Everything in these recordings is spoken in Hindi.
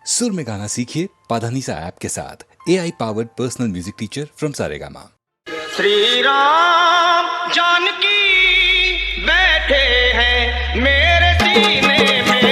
सुर में गाना सीखिए पाधानीसा ऐप के साथ। AI powered personal music teacher from Saregama. Shri Ram Janaki बैठे हैं मेरे सीने में।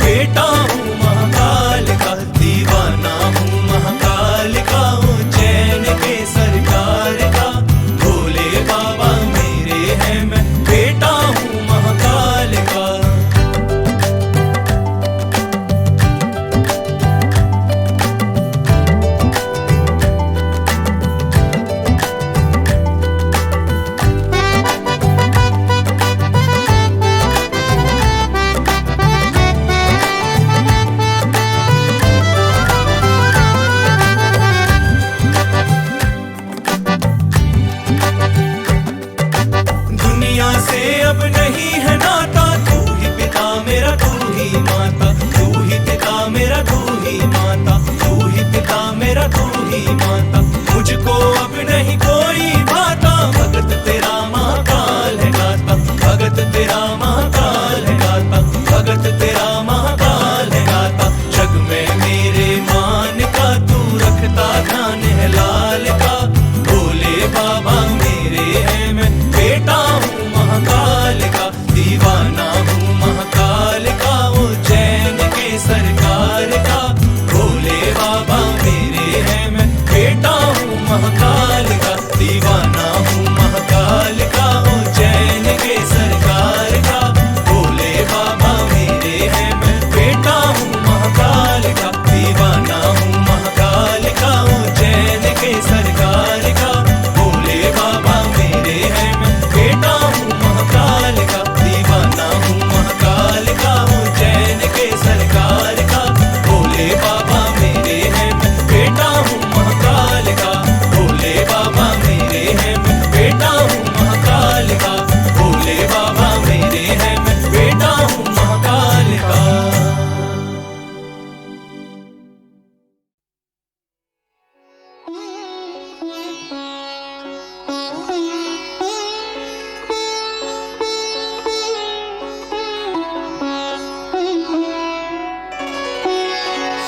बेटा हूँ महाकाल का, दीवाना हूँ महाकाल का, उज्जैन के सरकार का, भोले बाबा मेरे हैं, मैं बेटा हूँ महाकाल का। दुनिया से अब नहीं है नाता, तू ही पिता मेरा तू ही माता, तू ही पिता मेरा तू ही माता, तू ही पिता मेरा तू ही माता, मुझको अब नहीं कोई भाता, भगत तेरा महाकाल है गाता, भगत तेरा महाकाल है गाता, भगत तेरा महाकाल है गाता, जग में मेरे मान का तू रखता ध्यान है लाल का, भोले बाबा मेरे हैं, मैं बेटा हूँ महाकाल का, दीवाना हूँ महाकाल का, उज्जैन के सरकार का, भोले बाबा मेरे हैं, मैं बेटा हूँ महाकाल का, दीवाना हूँ महाकाल का, उज्जैन के सरकार का, भोले बाबा मेरे हैं, मैं बेटा हूँ महाकाल का, दीवाना हूँ महाकाल का, उज्जैन के सरकार का, भोले बाबा मेरे हैं, मैं बेटा हूँ महाकाल का, दीवाना हूँ महाकाल का, उज्जैन के सरकार का, भोले बाबा मेरे हैं, मैं बेटा हूँ महाकाल का, भोले बाबा मेरे हैं, मैं बेटा हूँ महाकाल का, भोले बाबा मेरे हैं, मैं बेटा हूँ महाकाल का।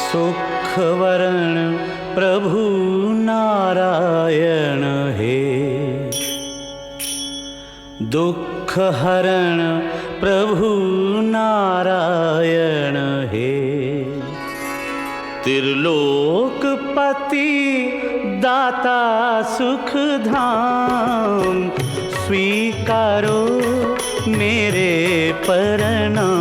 सुख वरण प्रभु नारायण हे, दुख हरण प्रभु नारायण हे, त्रिलोकपति दाता सुख धाम, स्वीकारो मेरे प्रणाम।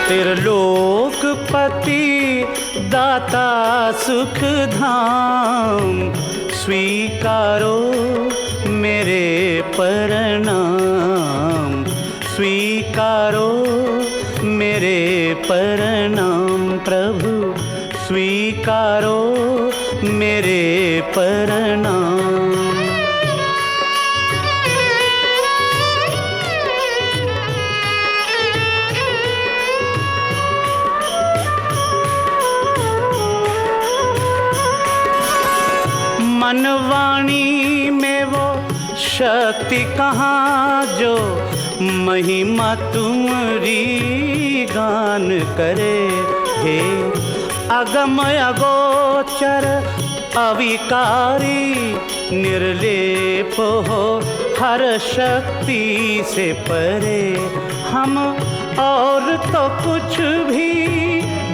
त्रिलोकपति दाता सुख धाम, स्वीकारो मेरे प्रणाम, स्वीकारो मेरे प्रणाम प्रभु, स्वीकारो मेरे प्रणाम। मनवाणी में वो शक्ति कहाँ जो महिमा तुम्हारी गान करे, हे अगम अगोचर अविकारी, निर्लेप हो हर शक्ति से परे, हम और तो कुछ भी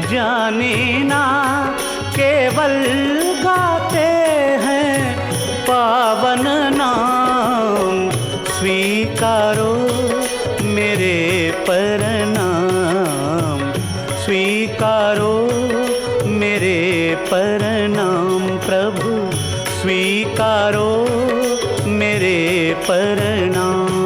जाने ना, केवल गाते हैं पावन नाम, स्वीकारो मेरे प्रणाम, स्वीकारो मेरे प्रणाम प्रभु, स्वीकारो मेरे प्रणाम।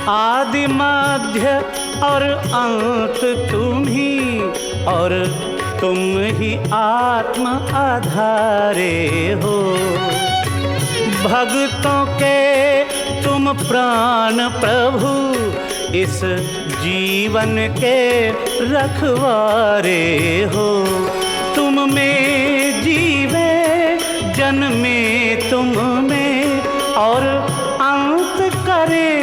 आदि मध्य और अंत तुम ही, और तुम ही आत्म आधारे हो, भक्तों के तुम प्राण प्रभु इस जीवन के रखवारे हो। तुम में जीवे जन्मे तुम में और अंत करे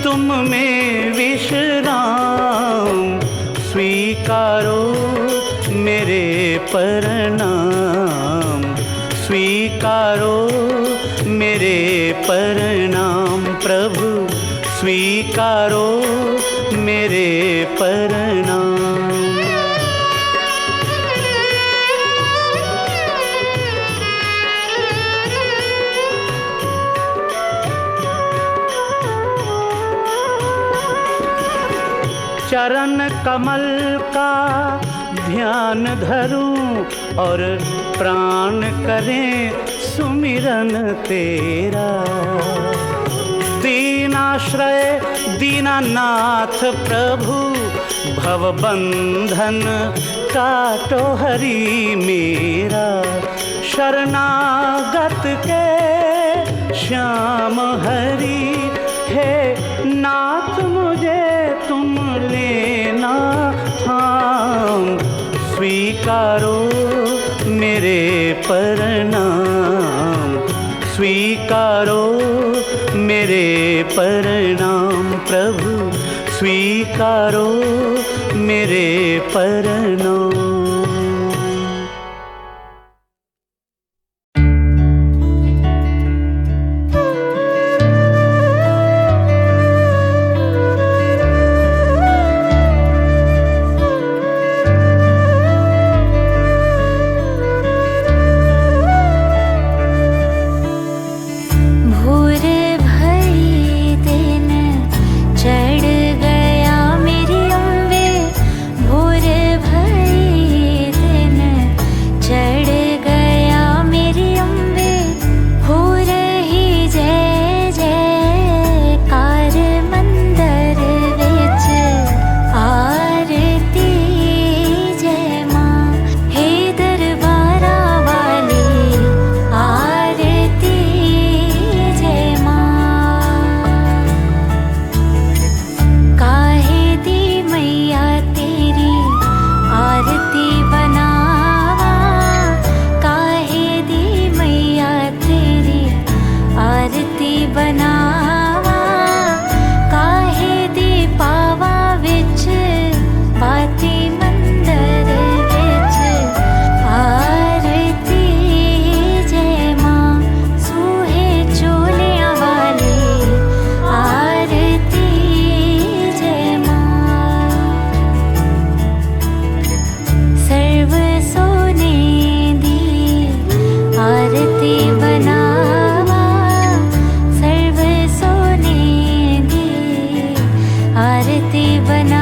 तुम में विश्राम। स्वीकारो मेरे प्रणाम, स्वीकारो मेरे प्रणाम प्रभु, स्वीकारो मेरे प्रणाम। चरण कमल का ध्यान धरूं और प्राण करें सुमिरन तेरा। दीनाश्रय दीनानाथ प्रभु भवबंधन काटो हरि मेरा। शरणागत के श्याम हरि हे नाथ मुझे तुम लेना थाम। स्वीकारो मेरे प्रणाम, स्वीकारो मेरे प्रणाम प्रभु, स्वीकारो मेरे प्रणाम। आरती बना